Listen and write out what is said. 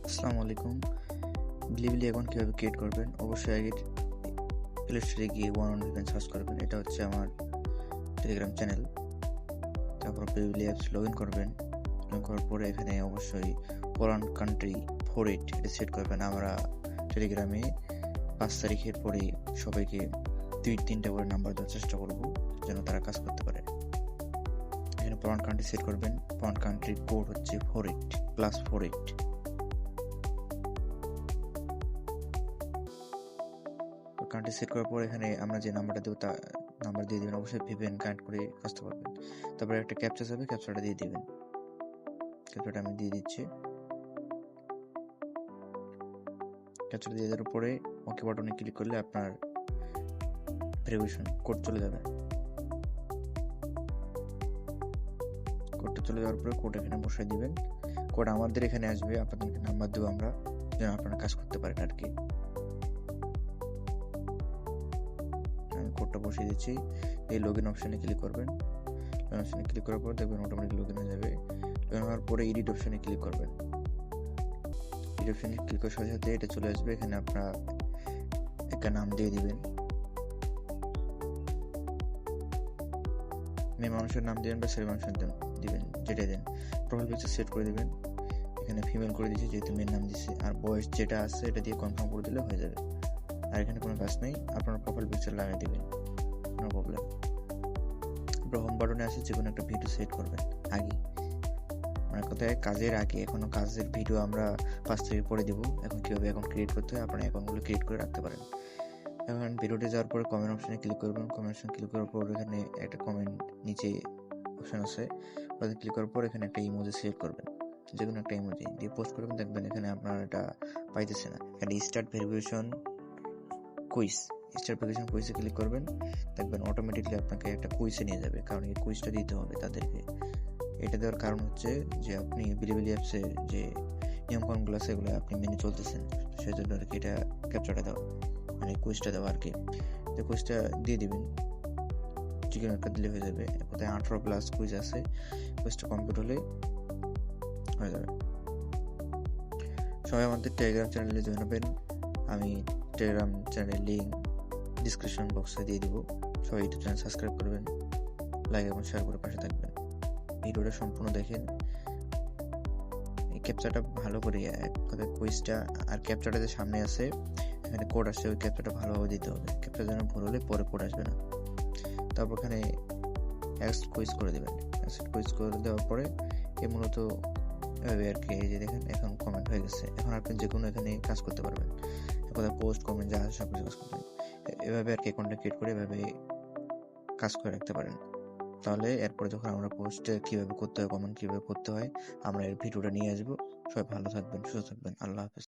আসসালামু আলাইকুম। বিলিবিলি অ্যাকাউন্ট কীভাবে ক্রিয়েট করবেন? অবশ্যই আগে প্লে স্টোরে গিয়ে লিখবেন, সার্চ করবেন। এটা হচ্ছে আমার টেলিগ্রাম চ্যানেল। তারপর বিলিবিলি অ্যাপস লগ ইন করবেন। লগ ইন করার পরে এখানে অবশ্যই ফরেন কান্ট্রি 48 এটা সেট করবেন। আমরা টেলিগ্রামে 5 তারিখের পরে সবাইকে 2-3টা করে নাম্বার দেওয়ার চেষ্টা করব যেন তারা কাজ করতে পারে। এখানে ফরেন কান্ট্রি সেট করবেন। ফরেন কান্ট্রির কোড হচ্ছে 48 +48। কান্ট্রি সেট করার পর এখানে আমরা যে নাম্বারটা দেবো তা নাম্বার দিয়ে দেবেন। অবশ্যই ভিপিএন কানেক্ট করে কাজটা করবেন। তারপরে একটা ক্যাপচা যাবে, ক্যাপচাটা দিয়ে দিবেন। ক্যাপচাটা আমি দিয়ে দিচ্ছি। ক্যাপচাটা দিয়ে দেওয়ার পরে ওকে বাটনে ক্লিক করলে আপনার ভেরিফিকেশন কোড চলে যাবে। কোডটা চলে যাওয়ার পরে কোড এখানে বসাই দিবেন। কোড আমাদের এখানে আসবে, আপনাদেরকে নাম্বার দেবো আমরা যেন আপনারা কাজ করতে পারেন আর কি। আমি কোডটা বসিয়ে দিচ্ছি। এই লগ ইন অপশানে ক্লিক করবেন। লগ ইন অপশানে ক্লিক করার পর দেখবেন অটোমেটিক লগ ইন হয়ে যাবে। লগ ইন হওয়ার পরে এডিট অপশানে ক্লিক করবেন। এডিট অপশানে ক্লিক করার সাথে সাথে এটা চলে আসবে। এখানে আপনারা একটা নাম দিয়ে দিবেন। মেয়ে মানুষের নাম দিবেন বা ছেলে মানুষের নাম দিবেন, যেটা দেন। প্রোফাইল পিকচার সেট করে দিবেন। এখানে ফিমেল করে দিচ্ছি যেহেতু মেয়ের নাম দিচ্ছি। আর বয়স যেটা আছে এটা দিয়ে কনফার্ম করে দিলে হয়ে যাবে। আর এখানে কোনো কাজ নেই, আপনার প্রোফাইল পিকচার লাগিয়ে দিবেন, নো প্রবলেম। হোম বাটনে আসে যে কোনো একটা ভিডিও সেট করবেন আগে, মানে কোথায় কাজের আগে। এখনো কাজের ভিডিও আমরা 5 তারিখ পরে দেবো। এখন কীভাবে অ্যাকাউন্ট ক্রিয়েট করতে হয় আপনারা অ্যাকাউন্টগুলো ক্রিয়েট করে রাখতে পারেন। এখন ভিডিওতে যাওয়ার পরে কমেন্ট অপশানে ক্লিক করবেন। কমেন্ট অপশানে ক্লিক করার পর এখানে একটা কমেন্ট নিচে অপশান আছে, ওখানে ক্লিক করার পর এখানে একটা ইমোজি সিলেক্ট করবেন, যে কোনো একটা ইমোজি দিয়ে পোস্ট করবেন। দেখবেন এখানে আপনার এটা পাইতেছে না। এখানে start verification quiz, start verification কুইজে ক্লিক করবেন। দেখবেন অটোমেটিকলি আপনাকে একটা কুইজে নিয়ে যাবে, কারণ এই কুইজটা দিতে হবে তাদেরকে। এটা দেওয়ার কারণ হচ্ছে যে আপনি বিলিবিলি অ্যাপসের যে নিয়মকানুনগুলো আছে সেগুলো আপনি মেনে চলতেছেন, সেই জন্য আর কি এটা ক্যাপচারটা দেওয়া, মানে কুইজটা দেওয়া আর কি। তো কুইজটা দিয়ে দিবেন, চিকেন একটা দিলে হয়ে যাবে। কোথায় 18+ কুইজ আছে, কুইজটা কমপ্লিট হলে হয়ে যাবে। সবাই আমাদের টেলিগ্রাম চ্যানেলে জয়েন হবেন। আমি টেলিগ্রাম চ্যানেলের লিঙ্ক ডিসক্রিপশন বক্সে দিয়ে দিব। সবাই ইউটিউব চ্যানেল সাবস্ক্রাইব করবেন, লাইক এবং শেয়ার করে পাশে থাকবেন। ভিডিওটা সম্পূর্ণ দেখেন। এই ক্যাপচারটা ভালো করে কোথায় কুইজটা আর ক্যাপচারটা যে সামনে আছে এখানে কোড আসছে, ওই ক্যাপচারটা ভালোভাবে দিতে হবে। ক্যাপচার যেন ভুল হলে পরে কোড আসবে না। তারপর এখানে অ্যাক্সেপ্ট কুইজ করে দেবেন। অ্যাক্সেপ্ট কুইজ করে দেওয়ার পরে এ মূলত এভাবে আর কি। এই যে দেখেন এখন কমেন্ট হয়ে গেছে। এখন আপনি যে কোনো এখানে কাজ করতে পারবেন, কোথায় পোস্ট কমেন্ট যা আছে সব কিছু কাজ করতে পারবেন। এভাবে আর কি অ্যাকাউন্টটা ক্রিয়েট করে এভাবে কাজ করে রাখতে পারেন। তাহলে এরপরে যখন আমরা পোস্ট কীভাবে করতে হয়, কমেন্ট কীভাবে করতে হয়, আমরা এর ভিডিওটা নিয়ে আসবো। সবাই ভালো থাকবেন, সুস্থ থাকবেন। আল্লাহ হাফেজ।